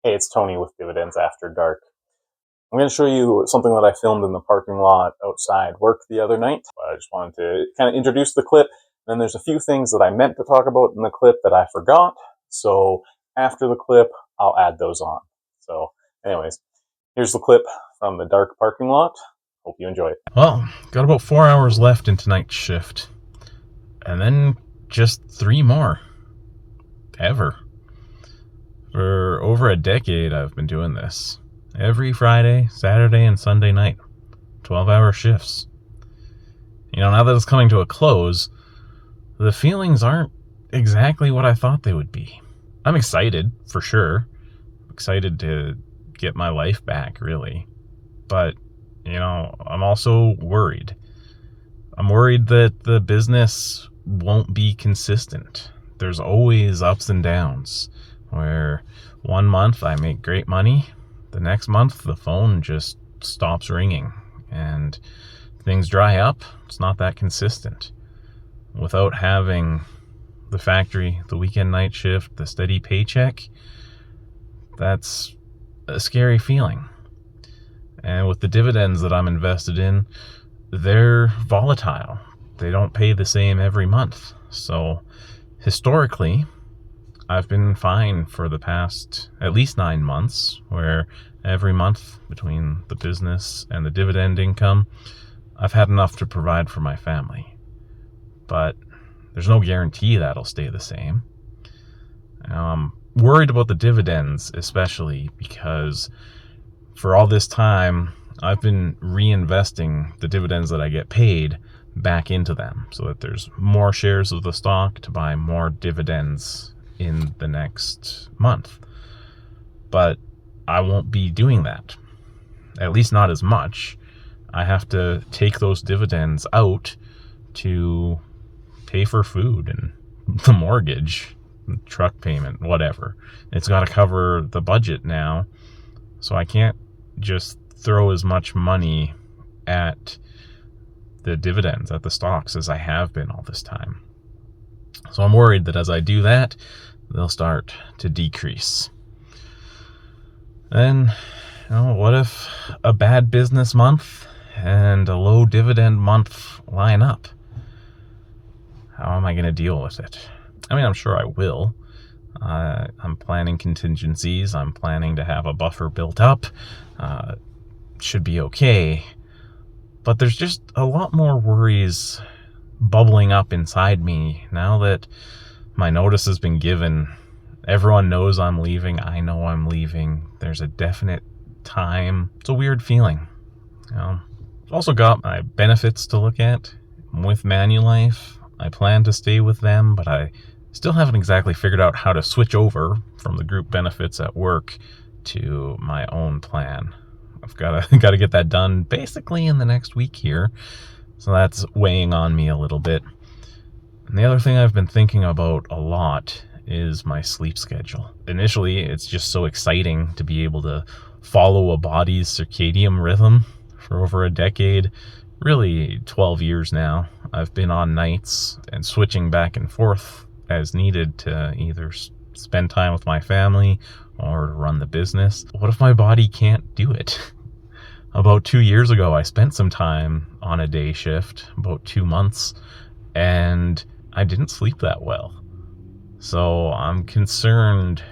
Hey, it's Tony with Dividends After Dark. I'm going to show you something that I filmed in the parking lot outside work the other night. I just wanted to kind of introduce the clip. Then there's a few things that I meant to talk about in the clip that I forgot. So after the clip, I'll add those on. So anyways, here's the clip from the dark parking lot. Hope you enjoy it. Well, got about 4 hours left in tonight's shift. And then just 3 more. Ever. For over a decade, I've been doing this. Every Friday, Saturday, and Sunday night. 12-hour shifts. Now that it's coming to a close, the feelings aren't exactly what I thought they would be. I'm excited, for sure. Excited to get my life back, really. But, I'm also worried. I'm worried that the business won't be consistent. There's always ups and downs, where one month I make great money, the next month the phone just stops ringing, and things dry up. It's not that consistent. Without having the factory, the weekend night shift, the steady paycheck, that's a scary feeling. And with the dividends that I'm invested in, they're volatile. They don't pay the same every month. So historically, I've been fine for the past at least 9 months, where every month between the business and the dividend income, I've had enough to provide for my family. But there's no guarantee that'll stay the same. I'm worried about the dividends, especially because for all this time, I've been reinvesting the dividends that I get paid back into them so that there's more shares of the stock to buy more dividends in the next month. But I won't be doing that, at least not as much. I have to take those dividends out to pay for food and the mortgage, truck payment, whatever. It's got to cover the budget now, so I can't just throw as much money at the dividends, at the stocks, as I have been all this time. So I'm worried that as I do that, they'll start to decrease. Then, what if a bad business month and a low dividend month line up? How am I going to deal with it? I mean, I'm sure I will. I'm planning contingencies. I'm planning to have a buffer built up. Should be okay. But there's just a lot more worries bubbling up inside me now that my notice has been given. Everyone knows I'm leaving. I know I'm leaving. There's a definite time. It's a weird feeling. I've also got my benefits to look at. I'm with Manulife. I plan to stay with them, but I still haven't exactly figured out how to switch over from the group benefits at work to my own plan. I've got to get that done basically in the next week here. So that's weighing on me a little bit. And the other thing I've been thinking about a lot is my sleep schedule. Initially, it's just so exciting to be able to follow a body's circadian rhythm. For over a decade, really 12 years now, I've been on nights and switching back and forth as needed to either spend time with my family or to run the business. What if my body can't do it? About 2 years ago, I spent some time on a day shift, about 2 months, and I didn't sleep that well. So I'm concerned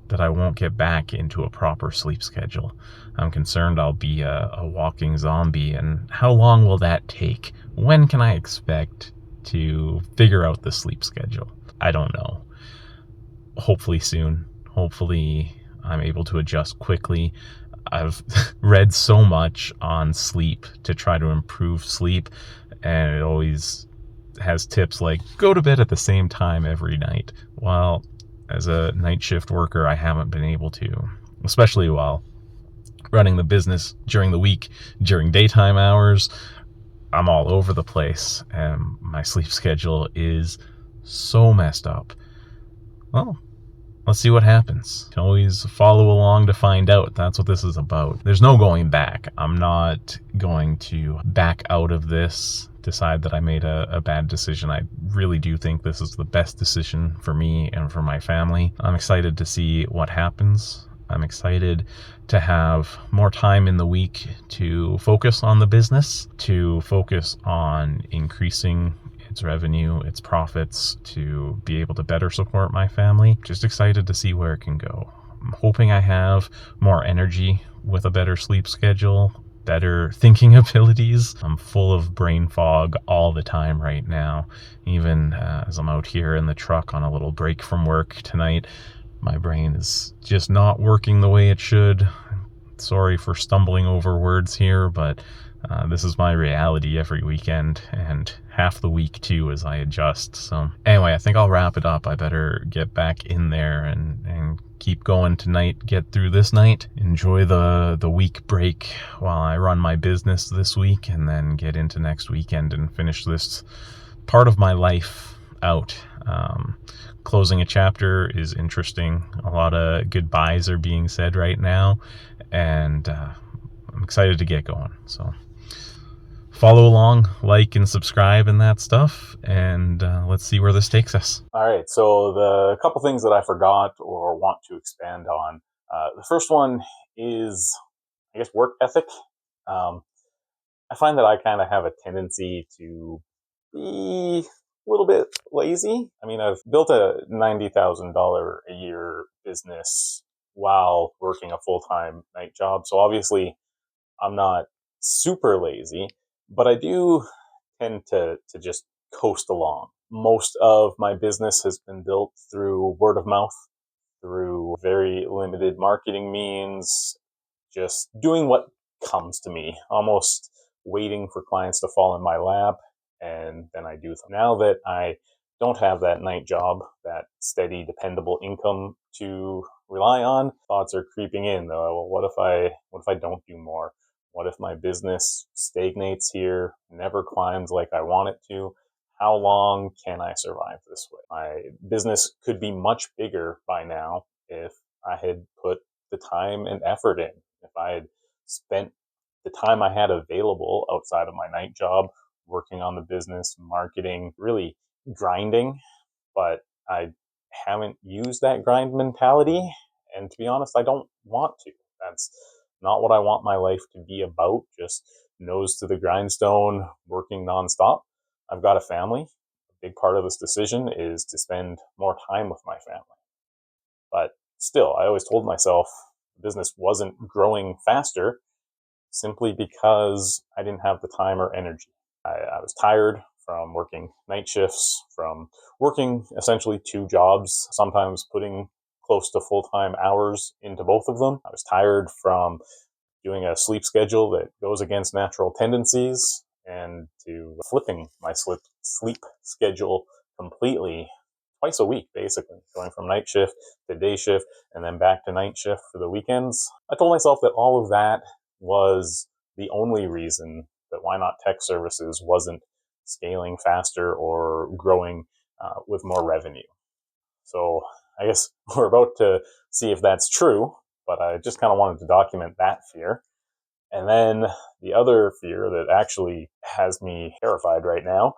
that I won't get back into a proper sleep schedule. I'm concerned I'll be a walking zombie, and how long will that take? When can I expect to figure out the sleep schedule? I don't know. Hopefully soon. Hopefully I'm able to adjust quickly. I've read so much on sleep to try to improve sleep, and it always has tips like go to bed at the same time every night. Well, as a night shift worker, I haven't been able to, especially while running the business during the week, during daytime hours. I'm all over the place, and my sleep schedule is so messed up. Well, let's see what happens. You can always follow along to find out. That's what this is about. There's no going back. I'm not going to back out of this, decide that I made a bad decision. I really do think this is the best decision for me and for my family. I'm excited to see what happens. I'm excited to have more time in the week to focus on the business, to focus on increasing its revenue, its profits, to be able to better support my family. Just excited to see where it can go. I'm hoping I have more energy with a better sleep schedule, better thinking abilities. I'm full of brain fog all the time right now. Even as I'm out here in the truck on a little break from work tonight, my brain is just not working the way it should. Sorry for stumbling over words here, but this is my reality every weekend, and half the week too as I adjust. So anyway, I think I'll wrap it up. I better get back in there and keep going tonight, get through this night, enjoy the week break while I run my business this week, and then get into next weekend and finish this part of my life out. Closing a chapter is interesting. A lot of goodbyes are being said right now, and I'm excited to get going. So follow along, like and subscribe and that stuff, and let's see where this takes us. All right, so the couple things that I forgot or want to expand on. The first one is, I guess, work ethic. I find that I kind of have a tendency to be a little bit lazy. I mean, I've built a $90,000 a year business while working a full-time night job. So obviously I'm not super lazy, but I do tend to just coast along. Most of my business has been built through word of mouth, through very limited marketing means, just doing what comes to me, almost waiting for clients to fall in my lap, and then I do them. Now that I don't have that night job, that steady, dependable income to rely on, thoughts are creeping in. Well, what if I don't do more? What if my business stagnates here, never climbs like I want it to? How long can I survive this way? My business could be much bigger by now if I had put the time and effort in. If I had spent the time I had available outside of my night job working on the business, marketing, really grinding, but I haven't used that grind mentality. And to be honest, I don't want to. That's not what I want my life to be about, just nose to the grindstone, working nonstop. I've got a family. A big part of this decision is to spend more time with my family. But still, I always told myself the business wasn't growing faster simply because I didn't have the time or energy. I was tired from working night shifts, from working essentially two jobs, sometimes putting close to full-time hours into both of them. I was tired from doing a sleep schedule that goes against natural tendencies and to flipping my sleep schedule completely twice a week, basically, going from night shift to day shift and then back to night shift for the weekends. I told myself that all of that was the only reason that Why Not Tech Services wasn't scaling faster or growing with more revenue. So I guess we're about to see if that's true, but I just kind of wanted to document that fear. And then the other fear that actually has me terrified right now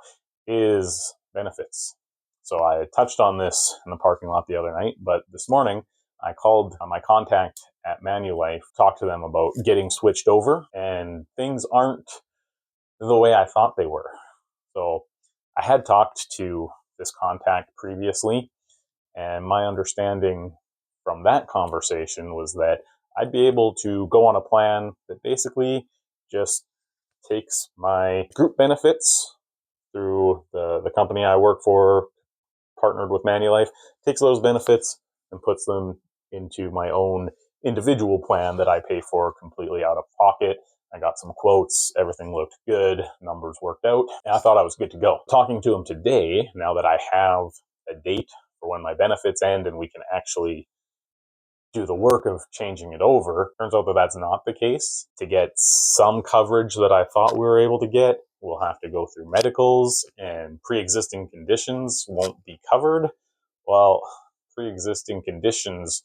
is benefits. So I touched on this in the parking lot the other night, but this morning I called my contact at Manulife, talked to them about getting switched over, and things aren't the way I thought they were. So I had talked to this contact previously, and my understanding from that conversation was that I'd be able to go on a plan that basically just takes my group benefits through the company I work for, partnered with Manulife, takes those benefits and puts them into my own individual plan that I pay for completely out of pocket. I got some quotes, everything looked good, numbers worked out, and I thought I was good to go. Talking to him today, now that I have a date for when my benefits end and we can actually do the work of changing it over, turns out that that's not the case. To get some coverage that I thought we were able to get, we'll have to go through medicals, and pre-existing conditions won't be covered. Well, pre-existing conditions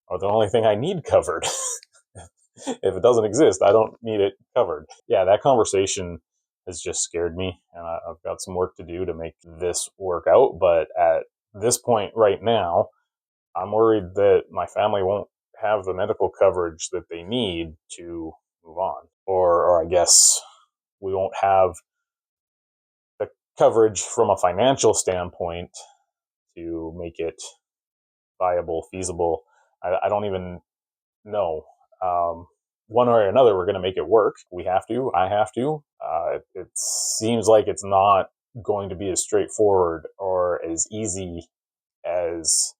are the only thing I need covered. If it doesn't exist, I don't need it covered. Yeah, that conversation has just scared me, and I've got some work to do to make this work out. But at this point right now, I'm worried that my family won't have the medical coverage that they need to move on. Or I guess we won't have the coverage from a financial standpoint to make it viable, feasible. I don't even know. One way or another, we're going to make it work. We have to. I have to. It seems like it's not going to be as straightforward or as easy as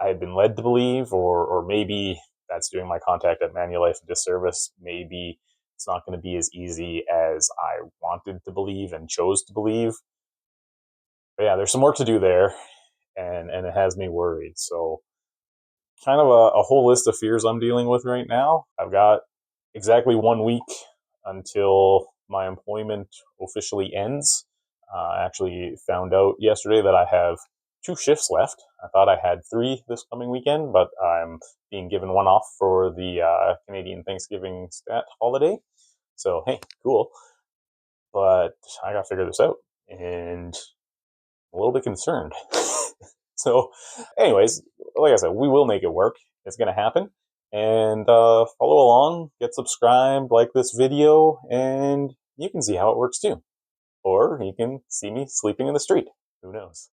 I had been led to believe, or maybe that's doing my contact at Manulife a disservice. Maybe it's not going to be as easy as I wanted to believe and chose to believe. But yeah, there's some work to do there, and it has me worried. So kind of a whole list of fears I'm dealing with right now. I've got exactly 1 week until my employment officially ends. I actually found out yesterday that I have 2 shifts left. I thought I had 3 this coming weekend, but I'm being given 1 off for the Canadian Thanksgiving stat holiday. So, hey, cool. But I got to figure this out, and I'm a little bit concerned. So, anyways, like I said, we will make it work. It's going to happen. And follow along, get subscribed, like this video, and you can see how it works too. Or you can see me sleeping in the street. Who knows?